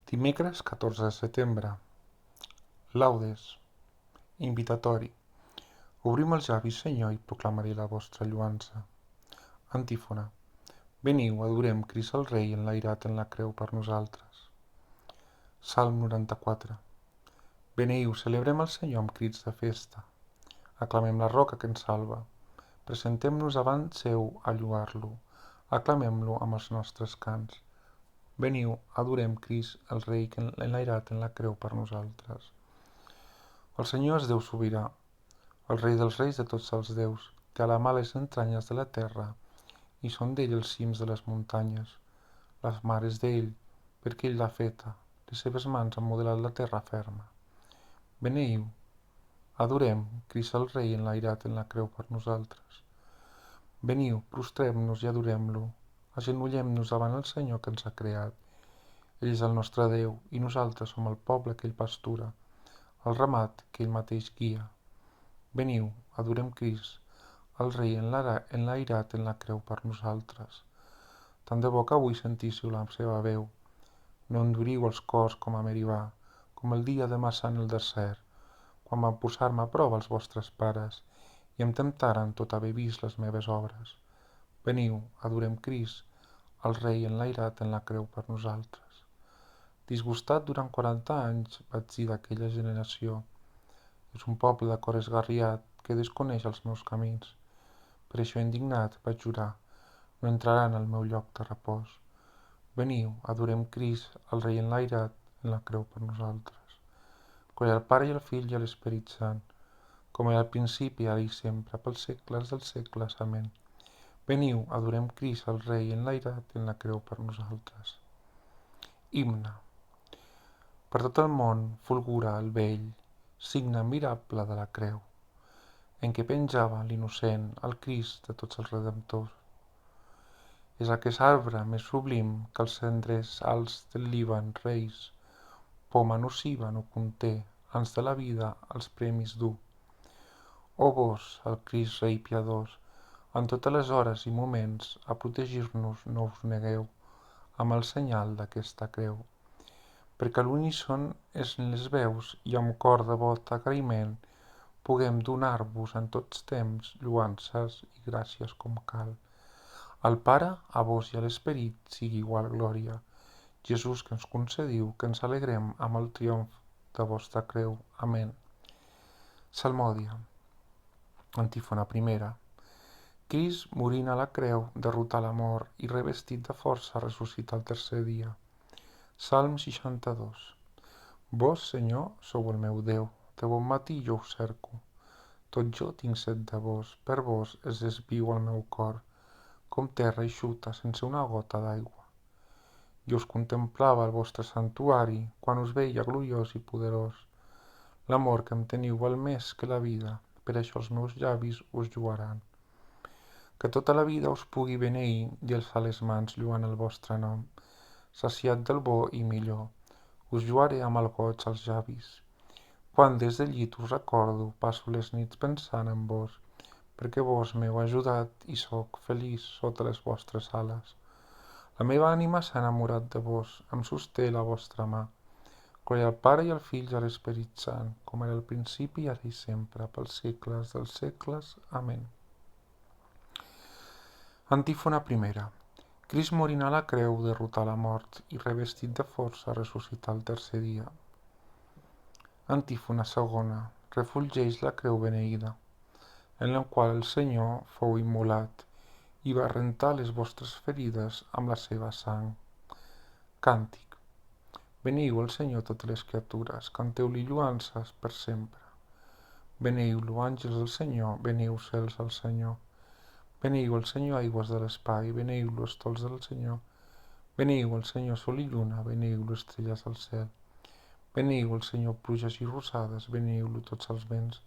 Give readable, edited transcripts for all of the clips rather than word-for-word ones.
Dimecres 14 de setembre. Laudes. Invitatori. Obrim els llavis, Senyor, i proclamaré la vostra lloança. Antífona. Veniu, adorem Crist el Rei enlairat en la creu per nosaltres. Salm 94. Veniu, celebrem el Senyor amb crits de festa. Aclamem la roca que ens salva. Presentem-nos davant seu a lloar-lo. Aclamem-lo amb els nostres cants. Veniu, adorem Crist el Rei enlairat en la creu per nosaltres. El Senyor és Déu sobirà, el Rei dels reis de tots els déus, té a la mà les entranyes de la terra, i són d'ell els cims de les muntanyes. La mar és d'ell, perquè ell l'ha feta, les seves mans han modelat la terra ferma. Veniu, adorem Crist el Rei enlairat en la creu per nosaltres. Veniu, prostrem-nos i adorem-lo, agenollem-nos davant el Senyor que ens ha creat. Ell és el nostre Déu, i nosaltres som el poble que ell pastura, el ramat que ell mateix guia. Veniu, adorem Crist, el Rei enlairat en la creu per nosaltres. Tant de bo que avui sentíssiu la seva veu. No enduriu els cors com a Meribà, com el dia de Massa en el desert, quan van posar-me a prova els vostres pares, i em temptaren tot haver vist les meves obres. Veniu, adorem Crist, el Rei enlairat en la creu per nosaltres. Disgustat durant 40 anys vaig dir d'aquella generació: és un poble de cor esgarriat que desconeix els meus camins. Per això indignat vaig jurar: no entraran al meu lloc de repòs. Veniu, adorem Crist, el Rei enlairat en la creu per nosaltres. Gloria al Pare i al Fill i a l'Esperit Sant, com era al principi, ara i sempre, pels segles dels segles. Amén. Veniu, adorem Crist, el Rei enlairat en la creu per nosaltres. Himne. Per tot el món fulgura el vell signe mirable de la creu, en què penjava l'innocent, el Crist de tots els redemptors. És aquest arbre més sublim que els cendrers alts del Líban reis, poma nociva no conté, ans de la vida els premis du. O vos, el Crist Rei piadós, en totes les hores i moments a protegir-nos no us negueu amb el senyal d'aquesta creu, perquè a l'uníson és en les veus i amb cor devot agraïment puguem donar-vos en tots temps lloances i gràcies com cal. Al Pare, a vos i a l'Esperit sigui igual glòria. Jesús, que ens concediu que ens alegrem amb el triomf de vostra creu. Amén. Salmòdia. Antífona primera. Crist, morint a la creu, derrotar la mort i revestit de força ressuscita el tercer dia. Salm 62. Vos, Senyor, sou el meu Déu, de bon matí jo us cerco. Tot jo tinc set de vos, per vos es desviu el meu cor, com terra eixuta sense una gota d'aigua. Jo us contemplava al vostre santuari, quan us veia gloriós i poderós. L'amor que em teniu val més que la vida, per això els meus llavis us lloaran. Que tota la vida us pugui beneir i alçar les mans lluant el vostre nom, saciat del bo i millor, us lloaré amb el goig als llavis. Quan des del llit us recordo, passo les nits pensant en vos, perquè vos m'heu ajudat i sóc feliç sota les vostres ales. La meva ànima s'ha enamorat de vos, em sosté la vostra mà. Gloria al Pare i al Fill i a l'Esperit Sant, com era al principi, ara i sempre, pels segles dels segles. Amén. Antífona primera. Crist morint a la creu derrotar la mort i revestit de força ressuscitar el tercer dia. Antífona segona. Refulgeix la creu beneïda, en la qual el Senyor fou immolat i va rentar les vostres ferides amb la seva sang. Càntic. Beneiu el Senyor totes les criatures, canteu-li lloances per sempre. Beneiu-lo, àngels del Senyor, beneiu cels al Senyor. Beneiu el Senyor aigües de l'espai, beneiu-lo estols del Senyor. Beneiu el Senyor sol i lluna, beneiu-lo estrelles al cel. Beneiu el Senyor pluges i rosades, beneiu-lo tots els vents.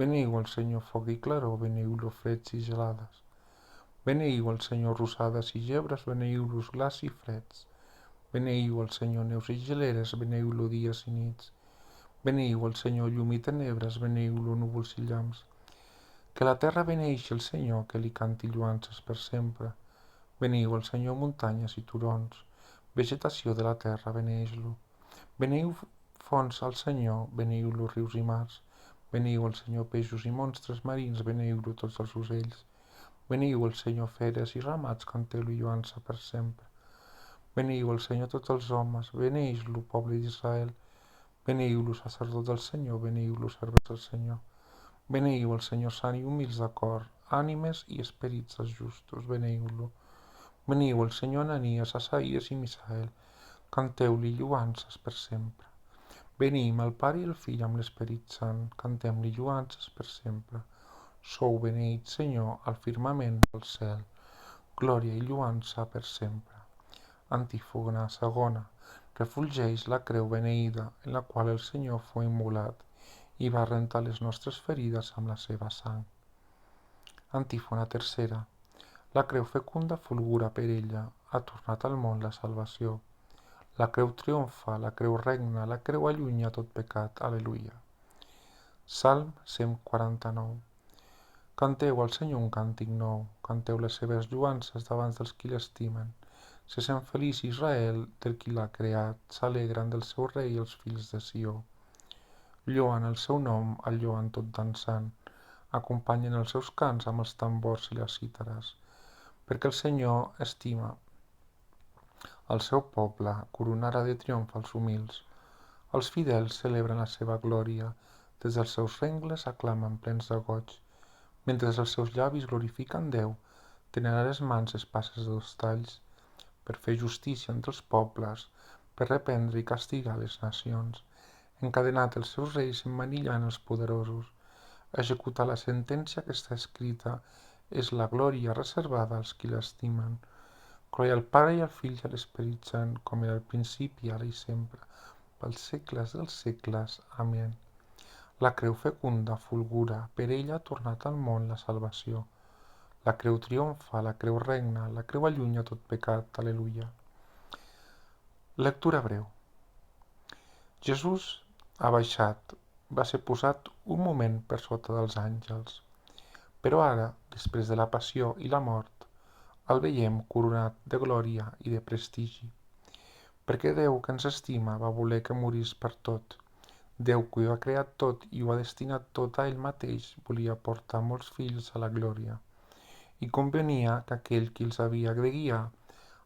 Beneiu el Senyor foc i claror, beneiu-lo freds i gelades. Beneiu el Senyor rosades i gebres, beneiu-los glaç i freds. Beneiu el Senyor neus i geleres, beneiu-lo dies i nits. Beneiu el Senyor llum i tenebres, beneiu-lo núvols i llamps. Que la terra beneixi el Senyor, que li canti lloances per sempre. Beneiu el Senyor muntanyes i turons. Vegetació de la terra, beneeix-lo. Beneiu fonts al Senyor, beneiu-lo rius i mars. Beneiu el Senyor peixos i monstres marins, beneiu-lo tots els ocells. Beneiu el Senyor feres i ramats, canteu-li lloança per sempre. Beneiu el Senyor tots els homes, beneix-lo, poble d'Israel. Beneiu-lo, sacerdot del Senyor, beneiu-lo, servents del Senyor. Beneiu el Senyor sant i humils de cor, ànimes i esperits dels justos, beneiu-lo. Beneiu el Senyor Ananies, Asaïes i Misael, canteu-li lloances per sempre. Beneïm el Pare i el Fill amb l'Esperit Sant, cantem-li lloances per sempre. Sou beneït, Senyor, al firmament del cel, glòria i lloança per sempre. Antífona segona. Refulgeix la creu beneïda, en la qual el Senyor fou immolat i va rentar les nostres ferides amb la seva sang. Antífona tercera. La creu fecunda fulgura per ella, ha tornat al món la salvació. La creu triomfa, la creu regna, la creu allunya tot pecat. Aleluia. Salm 149. Canteu al Senyor un càntic nou, canteu les seves lloances davant dels qui l'estimen. Se sent feliç Israel del qui l'ha creat, s'alegren del seu rei els fills de Sió. Lloen el seu nom, el lloen tot dansant, acompanyen els seus cants amb els tambors i les cítares, perquè el Senyor estima el seu poble, coronarà de triomf els humils. Els fidels celebren la seva glòria, des dels seus rengles aclamen plens de goig, mentre els seus llavis glorifiquen Déu, tenen a les mans espases de 2 talls, per fer justícia entre els pobles, per reprendre i castigar les nacions, encadenat els seus reis emmanillant els poderosos, executar la sentència que està escrita és la glòria reservada als qui l'estimen. Glòria al Pare i al Fill i a l'Esperit Sant, com era al principi, ara i sempre, pels segles dels segles. Amén. La creu fecunda fulgura, per ella ha tornat al món la salvació. La creu triomfa, la creu regna, la creu allunya tot pecat. Aleluia. Lectura breu. Jesús ha baixat, va ser posat un moment per sota dels àngels, però ara, després de la passió i la mort, el veiem coronat de glòria i de prestigi, perquè Déu que ens estima va voler que morís per tot. Déu que ho ha creat tot i ho ha destinat tot a ell mateix volia portar molts fills a la glòria, i convenia que aquell qui els havia de guiar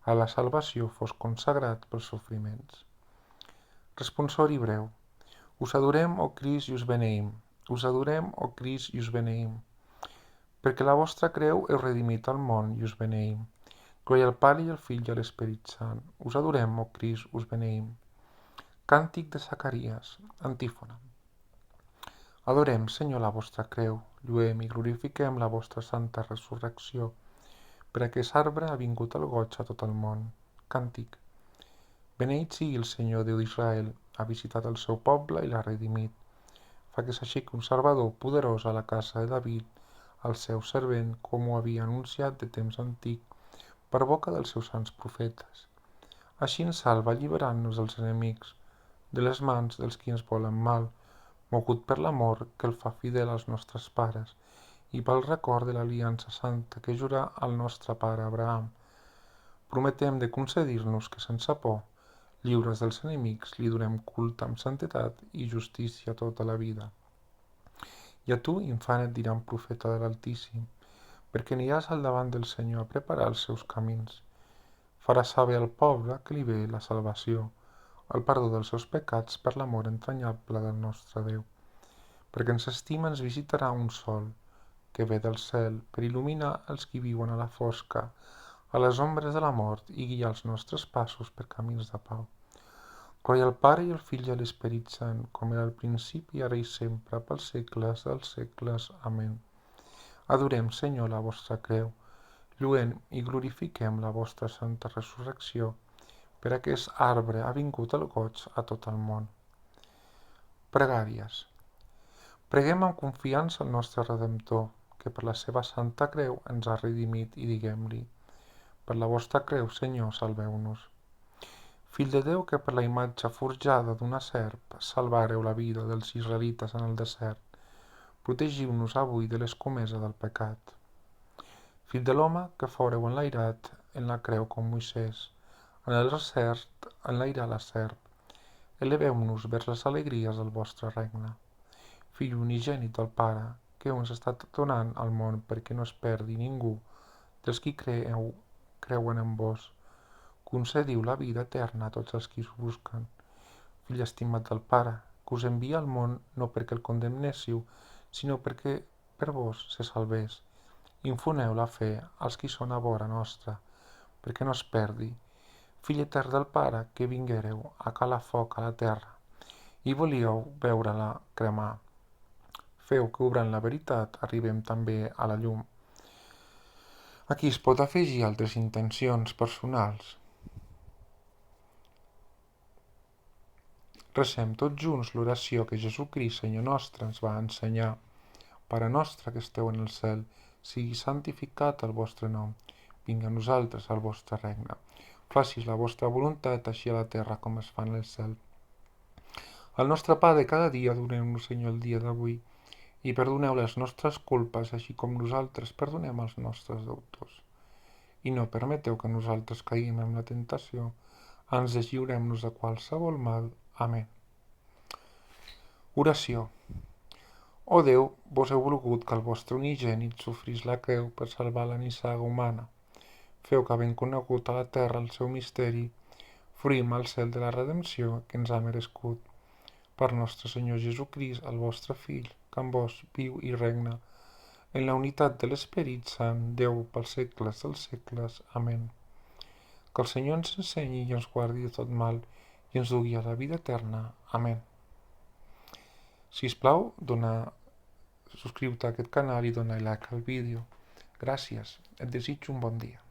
a la salvació fos consagrat pels sofriments. Responsori breu. Us adorem, o Crist, i us beneïm. Us adorem, o Crist, i us beneïm. Perquè la vostra creu heu redimit al món, i us beneïm. Glòria al Pare i al Fill i a l'Esperit Sant. Us adorem, o Crist, us beneïm. Càntic de Zacaries. Antífona. Adorem, Senyor, la vostra creu, lluem i glorifiquem la vostra santa resurrecció, per aquest arbre ha vingut el goig a tot el món. Càntic. Beneït sigui el Senyor Déu d'Israel, ha visitat el seu poble i l'ha redimit. Fa que s'aixequi un Salvador poderós a la casa de David, el seu servent, com ho havia anunciat de temps antic, per boca dels seus sants profetes. Així ens salva alliberant-nos dels enemics, de les mans dels qui ens volen mal, mogut per l'amor que el fa fidel als nostres pares, i pel record de l'aliança santa que jurà al nostre pare Abraham. Prometem de concedir-nos que sense por, lliures dels enemics, li donem culte amb santetat i justícia tota la vida. I a tu, infant, et diran profeta de l'Altíssim, perquè aniràs al davant del Senyor a preparar els seus camins. Faràs saber al poble que li ve la salvació, el perdó dels seus pecats per l'amor entranyable del nostre Déu. Perquè ens estima ens visitarà un sol, que ve del cel, per il·luminar els qui viuen a la fosca, a les ombres de la mort, i guiar els nostres passos per camins de pau. Glòria al Pare i al Fill i a l'Esperit Sant, com era al principi, ara i sempre, pels segles dels segles. Amén. Adorem, Senyor, la vostra creu, lluem i glorifiquem la vostra santa resurrecció, per aquest arbre ha vingut el goig a tot el món. Pregàries. Preguem amb confiança al nostre Redemptor, que per la seva santa creu ens ha redimit, i diguem-li: per la vostra creu, Senyor, salveu-nos. Fill de Déu, que per la imatge forjada d'una serp salvareu la vida dels israelites en el desert, protegiu-nos avui de l'escomesa del pecat. Fill de l'home, que foreu enlairat en la creu com Moisès, En el desert enlairar la serp. Eleveu-nos vers les alegries del vostre regne. Fill unigènit del Pare, que ens està donant al món perquè no es perdi ningú dels qui creuen en vos. Concediu la vida eterna a tots els qui us busquen. Fill estimat del Pare, que us envia al món no perquè el condemnéssiu, sinó perquè per vos se salvés. Infoneu la fe als qui són a vora nostra, perquè no es perdi. Fill etern del Pare, que vinguéreu a calar foc a la terra, i volíeu veure-la cremar. Feu que, obrant la veritat, arribem també a la llum. Aquí es pot afegir altres intencions personals. Recem tots junts l'oració que Jesucrist, Senyor nostre, ens va ensenyar. Pare nostre que esteu en el cel, sigui santificat el vostre nom. Vinga a nosaltres el vostre regne. Facis la vostra voluntat així a la terra com es fa en el cel. El nostre pa de cada dia doneu-nos, Senyor, el dia d'avui, i perdoneu les nostres culpes, així com nosaltres perdonem als nostres deutors. I no permeteu que nosaltres caiguem en la tentació, ens deslliurem-nos de qualsevol mal. Amén. Oració. O Déu, vos heu volgut que el vostre unigènit sofrís la creu per salvar la nissaga humana. Feu que, havent conegut a la terra el seu misteri, fruïm al cel de la redempció que ens ha merescut. Per nostre Senyor Jesucrist, el vostre Fill, que amb vos viu i regna, en la unitat de l'Esperit Sant, Déu pels segles dels segles. Amén. Que el Senyor ens ensenyi i ens guardi de tot mal i ens dugui a la vida eterna. Amén. Sisplau, subscriu-te a aquest canal i dona like al vídeo. Gràcies. Et desitjo un bon dia.